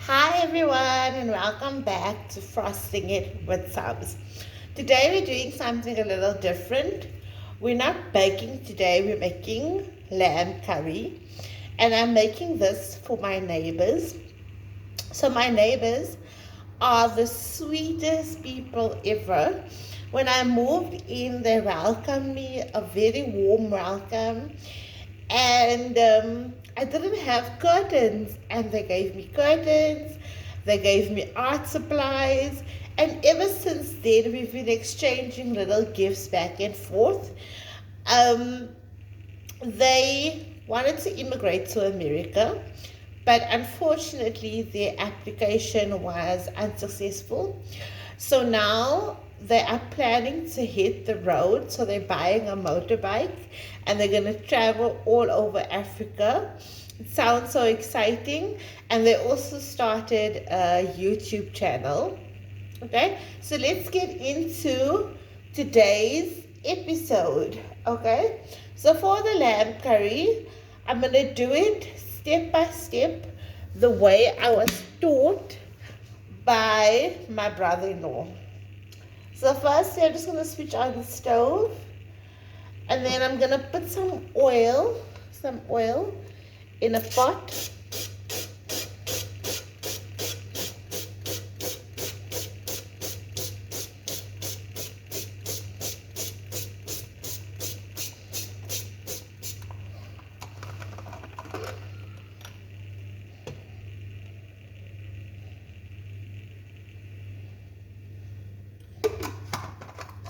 Hi everyone and welcome back to Frosting It with Sabz. Today we're doing something a little different. We're not baking today, we're making lamb curry. And I'm making this for my neighbors. So my neighbors are the sweetest people ever. When I moved in, they welcomed me a very warm welcome. And I didn't have curtains, and they gave me curtains, they gave me art supplies, and ever since then we've been exchanging little gifts back and forth. Um, they wanted to immigrate to America, but unfortunately their application was unsuccessful. So now they are planning to hit the road. So they're buying a motorbike and they're going to travel all over Africa. It sounds so exciting. And they also started a YouTube channel. Okay, so let's get into today's episode. Okay, so for the lamb curry, I'm going to do it step by step the way I was taught by my brother-in-law. So first I'm just going to switch on the stove, and then I'm going to put some oil in a pot.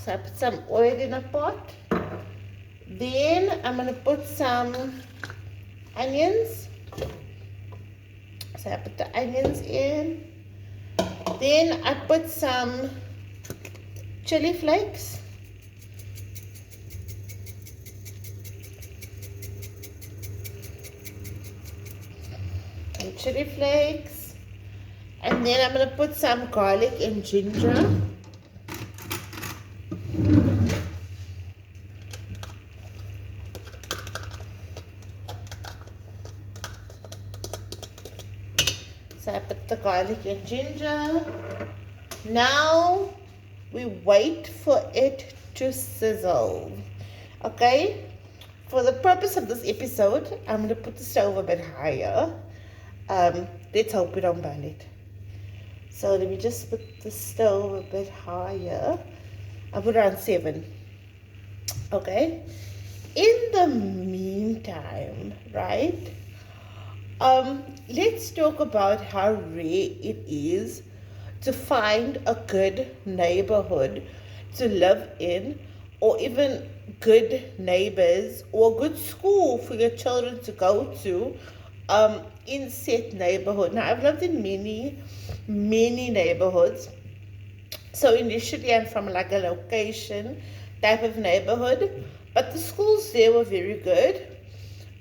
So I put some oil in a pot. Then I'm going to put some onions. So I put the onions in. Then I put some chili flakes. And then I'm going to put some garlic and ginger. So I put the garlic and ginger. Now we wait for it to sizzle. Okay? For the purpose of this episode, I'm going to put the stove a bit higher. Let's hope we don't burn it. So let me just put the stove a bit higher. I'll put it on 7. Okay? In the meantime, right? Let's talk about how rare it is to find a good neighborhood to live in, or even good neighbors, or good school for your children to go to in said neighborhood. Now, I've lived in many neighborhoods. So initially I'm from like a location type of neighborhood, but the schools there were very good.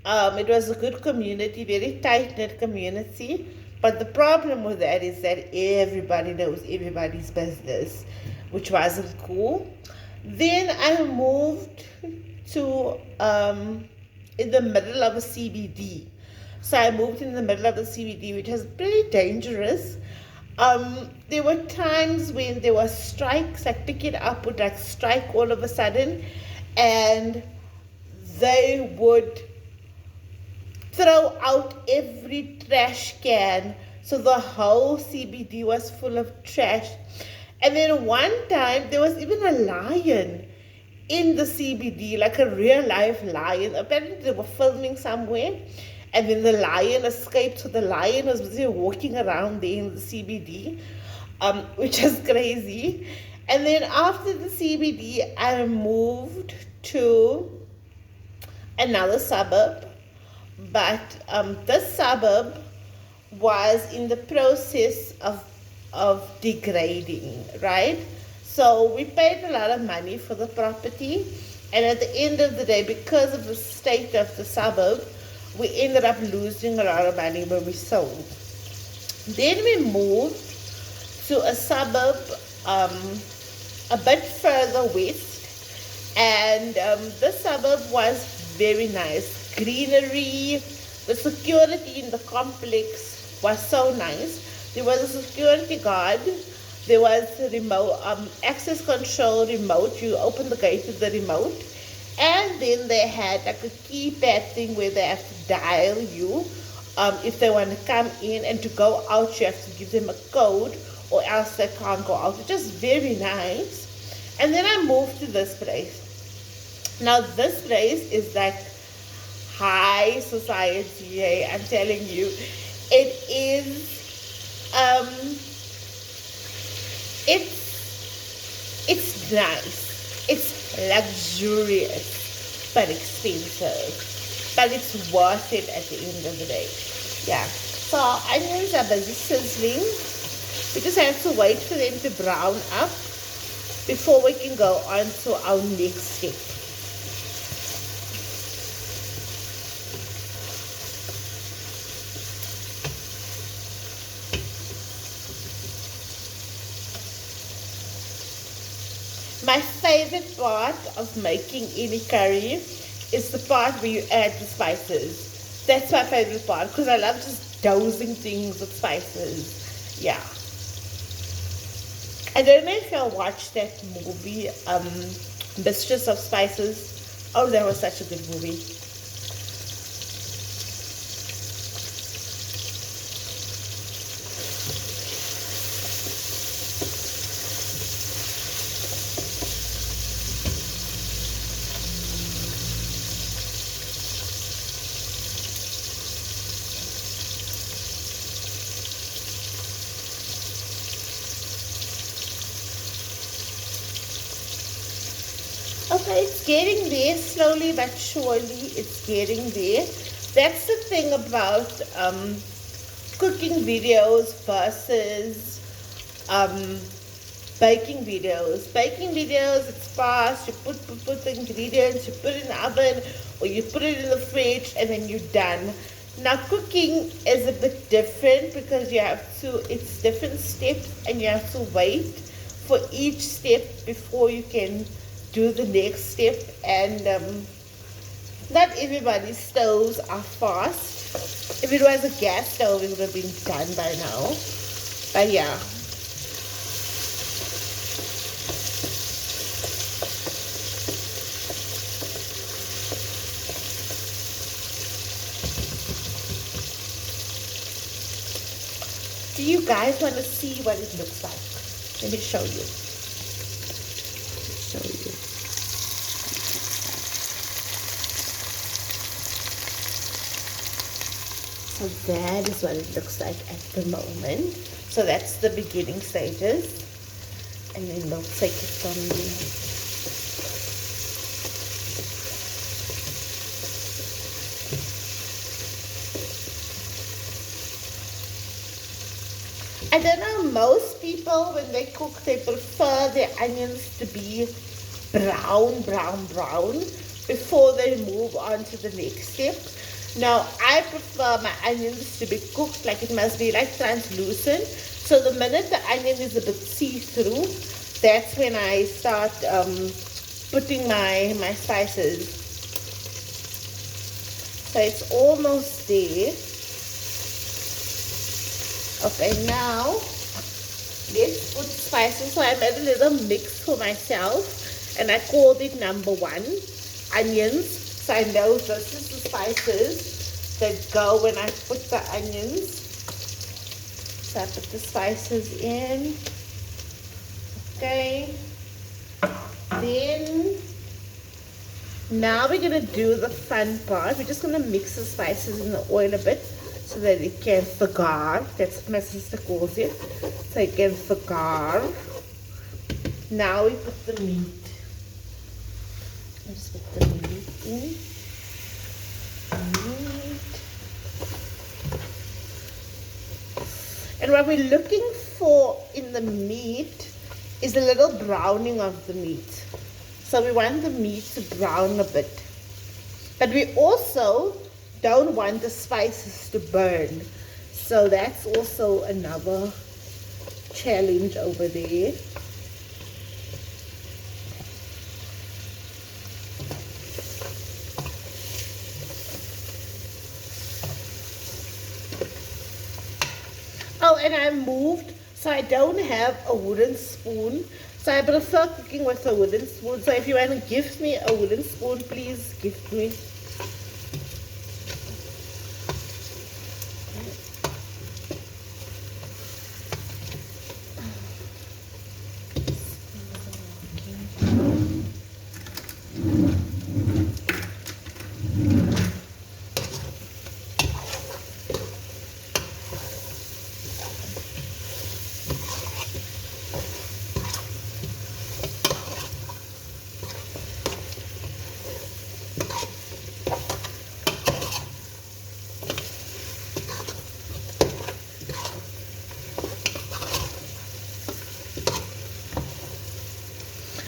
It was a good community, very tight-knit community. But the problem with that is that everybody knows everybody's business, which wasn't cool. Then I moved to in the middle of a CBD. So I moved in the middle of the CBD, which was pretty dangerous. There were times when there were strikes, like Pick It Up would like strike all of a sudden, and they would throw out every trash can. So the whole CBD was full of trash. And then one time there was even a lion in the CBD, like a real life lion. Apparently they were filming somewhere, and then the lion escaped. So the lion was busy walking around there in the CBD, which is crazy. And then after the CBD, I moved to another suburb. But this suburb was in the process of degrading, right? So we paid a lot of money for the property, and at the end of the day, because of the state of the suburb, we ended up losing a lot of money when we sold. Then we moved to a suburb a bit further west, and this suburb was very nice. Greenery, the security in the complex was so nice. There was a security guard. There was a remote, access control remote. You open the gate with the remote. And then they had like a keypad thing where they have to dial you. If they want to come in, and to go out, you have to give them a code, or else they can't go out. It's just very nice. And then I moved to this place. Now this place is like high society. Hey, I'm telling you, it is. It's nice. It's luxurious, but expensive. But it's worth it at the end of the day. Yeah. So our onions are busy sizzling. We just have to wait for them to brown up before we can go on to our next step. My favorite part of making any curry is the part where you add the spices. That's my favorite part because I love just dosing things with spices. Yeah. I don't know if y'all watched that movie, Mistress of Spices. Oh, that was such a good movie. Okay, it's getting there, slowly but surely it's getting there. That's the thing about cooking videos versus baking videos. Baking videos, it's fast. You put the ingredients, you put it in the oven, or you put it in the fridge, and then you're done. Now cooking is a bit different because you have to, it's different steps, and you have to wait for each step before you can do the next step. And not everybody's stoves are fast. If it was a gas stove, it would have been done by now. But yeah. Do you guys want to see what it looks like? Let me show you. So that is what it looks like at the moment. So that's the beginning stages, and then we'll take it from there. I don't know, most people when they cook, they prefer their onions to be brown before they move on to the next step. Now, I prefer my onions to be cooked, like it must be like translucent. So the minute the onion is a bit see-through, that's when I start putting my spices. So it's almost there. Okay, now let's put spices. So I made a little mix for myself, and I called it number 1, onions. So I know this is the spices that go when I put the onions. So I put the spices in. Okay. Then, now we're going to do the fun part. We're just going to mix the spices in the oil a bit so that it can vergaar. That's what my sister calls it. So it can vergaar. Now we put the meat. Let's put the meat in. And what we're looking for in the meat is a little browning of the meat. So we want the meat to brown a bit. But we also don't want the spices to burn. So that's also another challenge over there. Oh, and I moved, so I don't have a wooden spoon. So I prefer cooking with a wooden spoon. So if you want to gift me a wooden spoon, please gift me.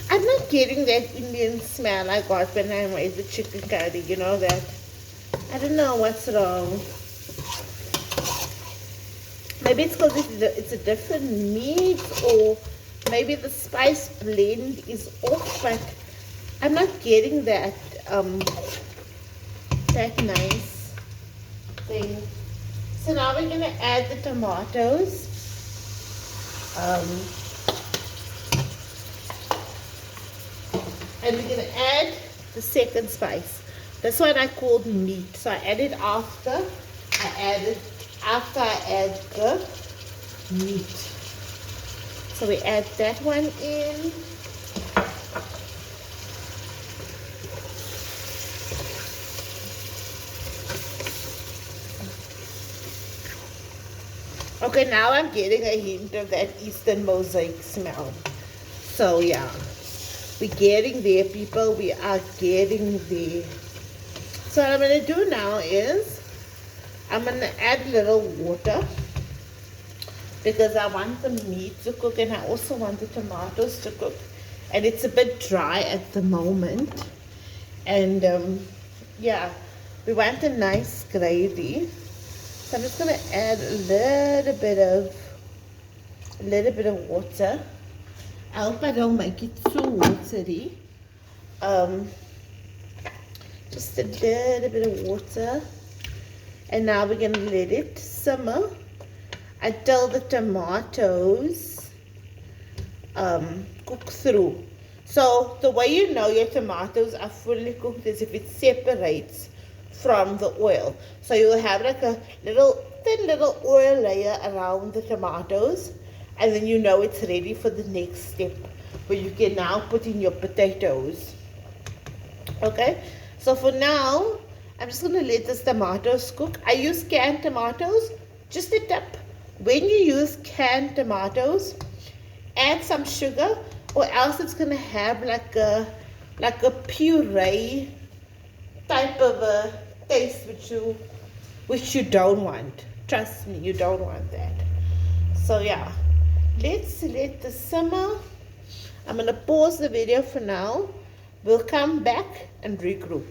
I'm not getting that Indian smell I got when I made the chicken curry, you know that. I don't know what's wrong. Maybe it's because it's a different meat, or maybe the spice blend is off, but I'm not getting that that nice thing. So now we're gonna add the tomatoes. And we're going to add the second spice. This one I called meat. So I added after I add the meat. So we add that one in. Okay, now I'm getting a hint of that Eastern mosaic smell. So yeah. We're getting there, people. We are getting there. So what I'm going to do now is I'm going to add a little water because I want the meat to cook and I also want the tomatoes to cook. And it's a bit dry at the moment. And yeah, we want a nice gravy. So I'm just going to add a little bit of water. I hope I don't make it too watery. Just a little bit of water. And now we're going to let it simmer until the tomatoes cook through. So the way you know your tomatoes are fully cooked is if it separates from the oil. So you'll have like a thin little oil layer around the tomatoes. And then you know it's ready for the next step, where you can now put in your potatoes. Okay, so for now, I'm just going to let this tomatoes cook. I use canned tomatoes. Just a tip, when you use canned tomatoes, add some sugar, or else it's going to have like a puree type of a taste which you don't want. Trust me, you don't want that. So yeah. Let's let this simmer. I'm going to pause the video for now. We'll come back and regroup.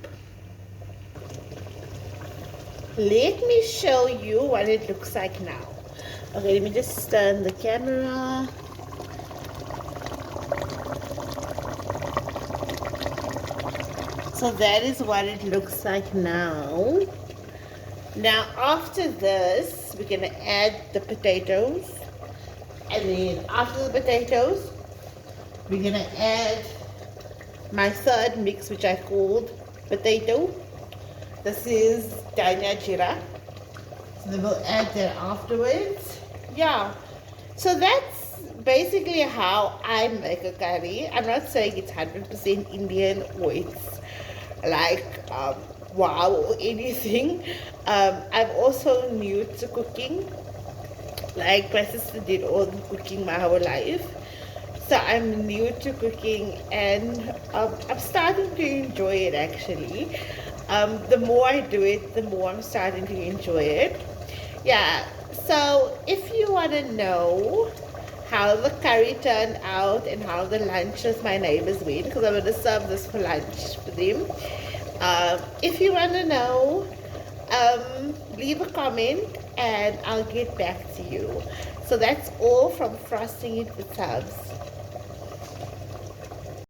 Let me show you what it looks like now. Okay, let me just turn the camera. So that is what it looks like now. Now after this, we're going to add the potatoes. And then after the potatoes, we're going to add my third mix, which I called potato. This is dhania jira. So then we'll add that afterwards. Yeah. So that's basically how I make a curry. I'm not saying it's 100% Indian or it's like wow or anything. I'm also new to cooking. Like my sister did all the cooking my whole life. So I'm new to cooking and I'm starting to enjoy it actually. The more I do it, the more I'm starting to enjoy it. Yeah, so if you want to know how the curry turned out and how the lunches my neighbors went, because I'm going to serve this for lunch for them. If you want to know, leave a comment and I'll get back to you. So that's all from Frosting It with Sabz.